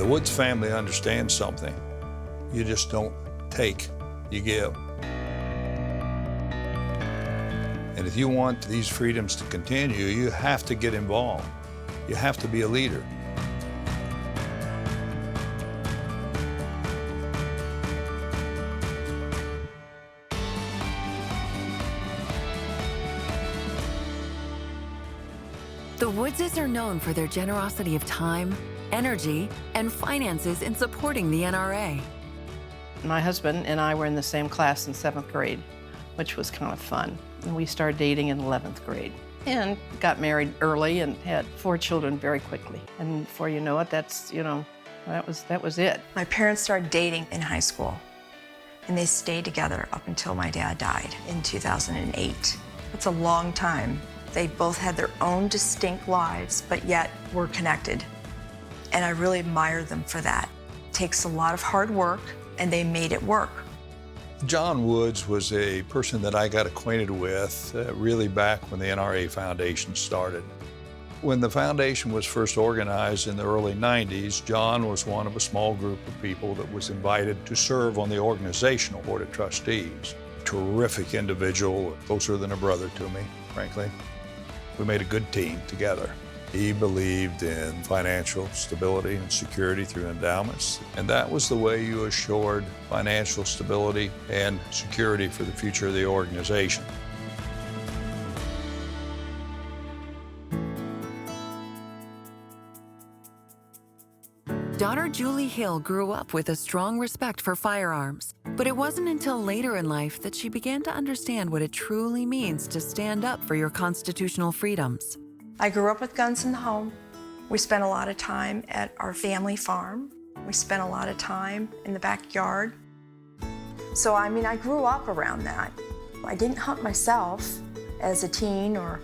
Woods family understands something. You just don't take, you give. And if you want these freedoms to continue, you have to get involved. You have to be a leader. The Woodses are known for their generosity of time, energy, and finances in supporting the NRA. My husband and I were in the same class in 7th grade, which was kind of fun. And we started dating in 11th grade and got married early and had 4 children very quickly. And before you know it, that was it. My parents started dating in high school, and they stayed together up until my dad died in 2008. That's a long time. They both had their own distinct lives, but yet were connected. And I really admire them for that. It takes a lot of hard work, and they made it work. John Woods was a person that I got acquainted with really back when the NRA Foundation started. When the foundation was first organized in the early 90s, John was one of a small group of people that was invited to serve on the organizational board of trustees. Terrific individual, closer than a brother to me, frankly. We made a good team together. He believed in financial stability and security through endowments, and that was the way you assured financial stability and security for the future of the organization. Daughter Julie Hill grew up with a strong respect for firearms, but it wasn't until later in life that she began to understand what it truly means to stand up for your constitutional freedoms. I grew up with guns in the home. We spent a lot of time at our family farm. We spent a lot of time in the backyard. So, I grew up around that. I didn't hunt myself as a teen or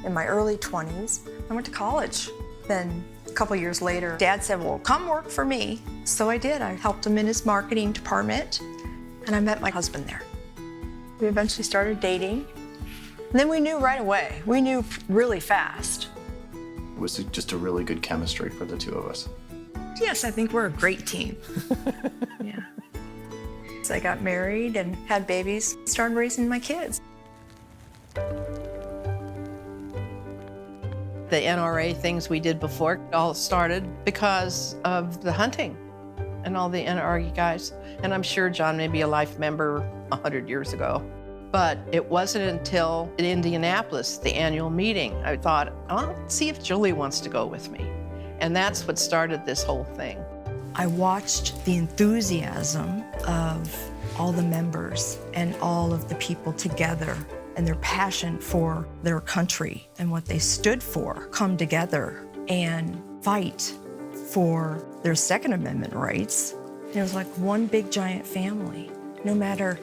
in my early 20s. I went to college. Then a couple years later, Dad said, well, come work for me. So I did. I helped him in his marketing department, and I met my husband there. We eventually started dating. And then we knew right away. We knew really fast. It was just a really good chemistry for the two of us. Yes, I think we're a great team. Yeah. So I got married and had babies, started raising my kids. The NRA things we did before all started because of the hunting and all the NRA guys. And I'm sure John may be a life member 100 years ago. But it wasn't until in Indianapolis, the annual meeting, I thought, I'll see if Julie wants to go with me. And that's what started this whole thing. I watched the enthusiasm of all the members and all of the people together and their passion for their country and what they stood for come together and fight for their Second Amendment rights. And it was like one big giant family, no matter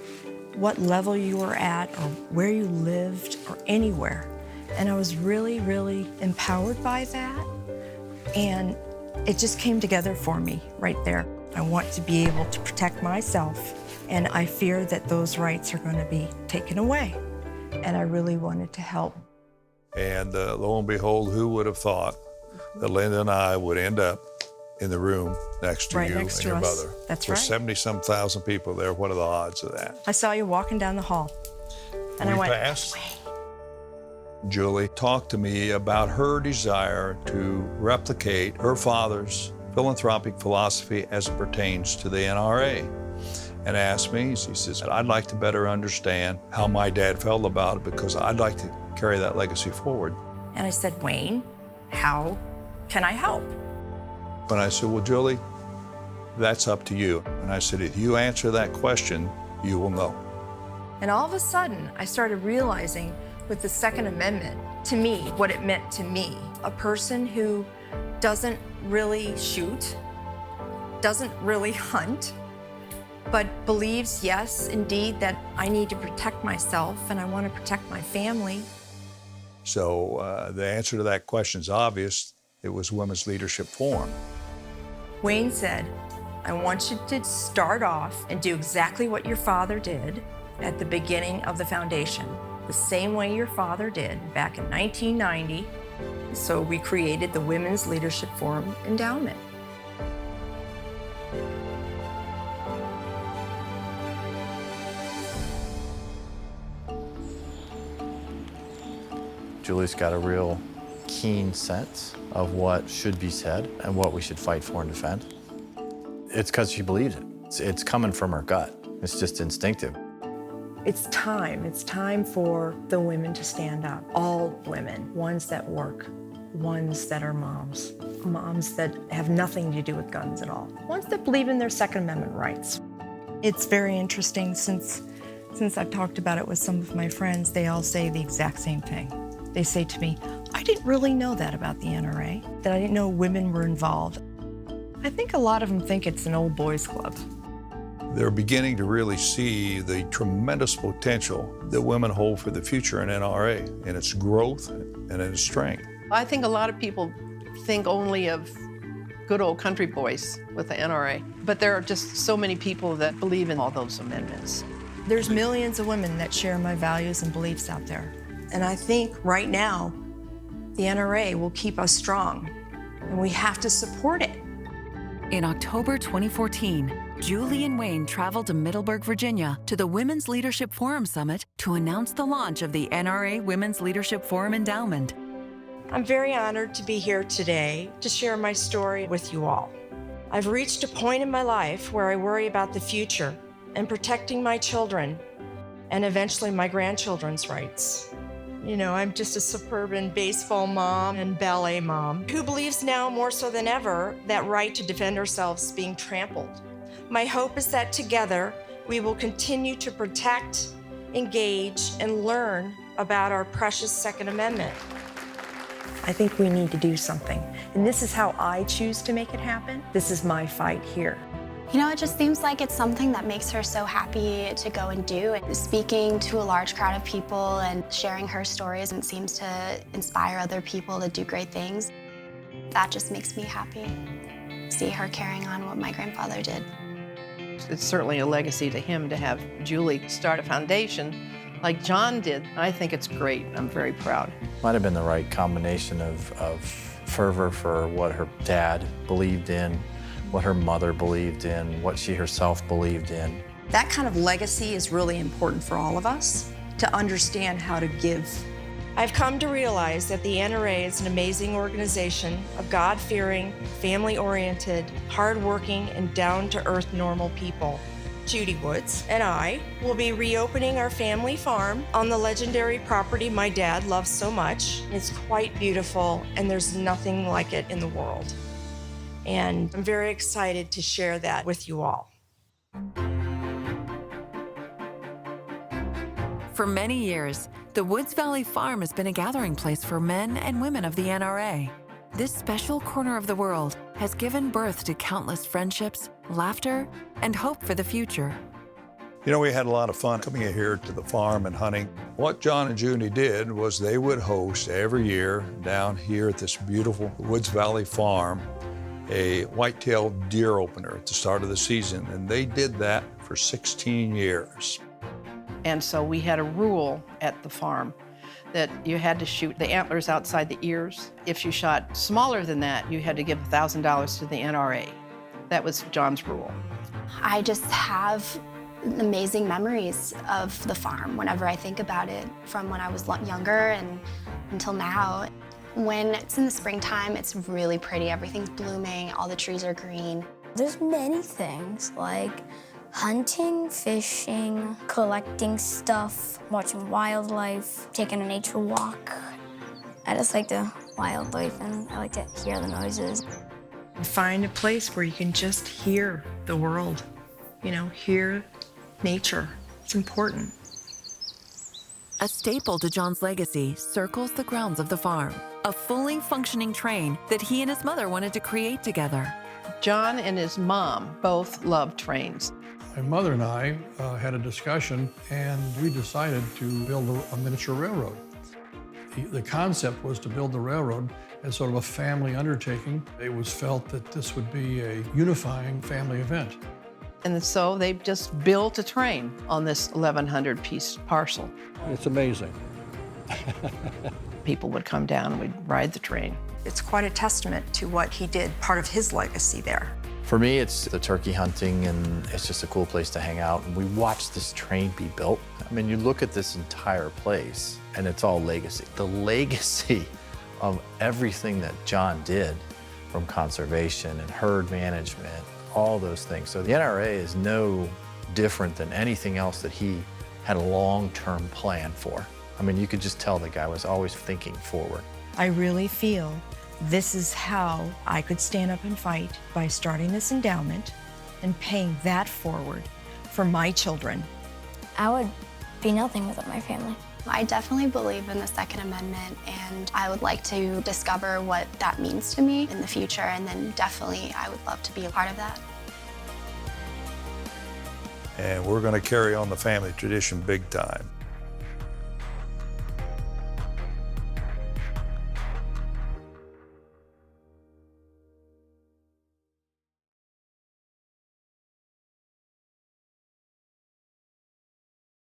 what level you were at or where you lived or anywhere. And I was really, really empowered by that. And it just came together for me right there. I want to be able to protect myself, and I fear that those rights are going to be taken away. And I really wanted to help. And lo and behold, who would have thought that Linda and I would end up in the room next to Right you next and to your us. mother. That's There's right. 70-some thousand people there. What are the odds of that? I saw you walking down the hall, and I went, passed. Julie talked to me about her desire to replicate her father's philanthropic philosophy as it pertains to the NRA. And asked me, she says, I'd like to better understand how my dad felt about it because I'd like to carry that legacy forward. and I said, Wayne, how can I help? And I said, well, Julie, that's up to you. And I said, if you answer that question, you will know. And all of a sudden, I started realizing with the Second Amendment, to me, what it meant to me. A person who doesn't really shoot, doesn't really hunt, but believes, yes, indeed, that I need to protect myself and I want to protect my family. So the answer to that question is obvious. It was Women's Leadership Forum. Wayne said, I want you to start off and do exactly what your father did at the beginning of the foundation, the same way your father did back in 1990. So we created the Women's Leadership Forum Endowment. Julie's got a real keen sense of what should be said and what we should fight for and defend. It's because she believes it. It's coming from her gut. It's just instinctive. It's time. It's time for the women to stand up. All women, ones that work, ones that are moms, moms that have nothing to do with guns at all, ones that believe in their Second Amendment rights. It's very interesting since I've talked about it with some of my friends, they all say the exact same thing. They say to me, I didn't really know that about the NRA, that I didn't know women were involved. I think a lot of them think it's an old boys club. They're beginning to really see the tremendous potential that women hold for the future in NRA, in its growth and in its strength. I think a lot of people think only of good old country boys with the NRA, but there are just so many people that believe in all those amendments. There's millions of women that share my values and beliefs out there. And I think right now, the NRA will keep us strong, and we have to support it. In October 2014, Julie and Wayne traveled to Middleburg, Virginia, to the Women's Leadership Forum Summit to announce the launch of the NRA Women's Leadership Forum Endowment. I'm very honored to be here today to share my story with you all. I've reached a point in my life where I worry about the future and protecting my children and eventually my grandchildren's rights. You know, I'm just a suburban baseball mom and ballet mom who believes now more so than ever that right to defend ourselves is being trampled. My hope is that together we will continue to protect, engage, and learn about our precious Second Amendment. I think we need to do something, and this is how I choose to make it happen. This is my fight here. You know, it just seems like it's something that makes her so happy to go and do. Speaking to a large crowd of people and sharing her stories, and seems to inspire other people to do great things. That just makes me happy. See her carrying on what my grandfather did. It's certainly a legacy to him to have Julie start a foundation like John did. I think it's great. I'm very proud. Might have been the right combination of fervor for what her dad believed in, what her mother believed in, what she herself believed in. That kind of legacy is really important for all of us to understand how to give. I've come to realize that the NRA is an amazing organization of God-fearing, family-oriented, hard-working, and down-to-earth normal people. Judy Woods and I will be reopening our family farm on the legendary property my dad loves so much. It's quite beautiful, and there's nothing like it in the world. And I'm very excited to share that with you all. For many years, the Woods Valley Farm has been a gathering place for men and women of the NRA. This special corner of the world has given birth to countless friendships, laughter, and hope for the future. You know, we had a lot of fun coming in here to the farm and hunting. What John and Judy did was they would host every year down here at this beautiful Woods Valley Farm a white-tailed deer opener at the start of the season, and they did that for 16 years. And so we had a rule at the farm that you had to shoot the antlers outside the ears. If you shot smaller than that, you had to give $1,000 to the NRA. That was John's rule. I just have amazing memories of the farm whenever I think about it, from when I was younger and until now. When it's in the springtime, it's really pretty. Everything's blooming, all the trees are green. There's many things like hunting, fishing, collecting stuff, watching wildlife, taking a nature walk. I just like the wildlife and I like to hear the noises. Find a place where you can just hear the world, you know, hear nature. It's important. A staple to John's legacy circles the grounds of the farm, a fully functioning train that he and his mother wanted to create together. John and his mom both loved trains. My mother and I had a discussion, and we decided to build a miniature railroad. The concept was to build the railroad as sort of a family undertaking. It was felt that this would be a unifying family event. And so they just built a train on this 1,100-piece parcel. It's amazing. People would come down and we'd ride the train. It's quite a testament to what he did, part of his legacy there. For me, it's the turkey hunting, and it's just a cool place to hang out. And we watched this train be built. I mean, you look at this entire place, and it's all legacy. The legacy of everything that John did, from conservation and herd management, all those things. So the NRA is no different than anything else that he had a long-term plan for. I mean, you could just tell the guy was always thinking forward. I really feel this is how I could stand up and fight, by starting this endowment and paying that forward for my children. I would be nothing without my family. I definitely believe in the Second Amendment, and I would like to discover what that means to me in the future, and then definitely I would love to be a part of that. And we're going to carry on the family tradition big time.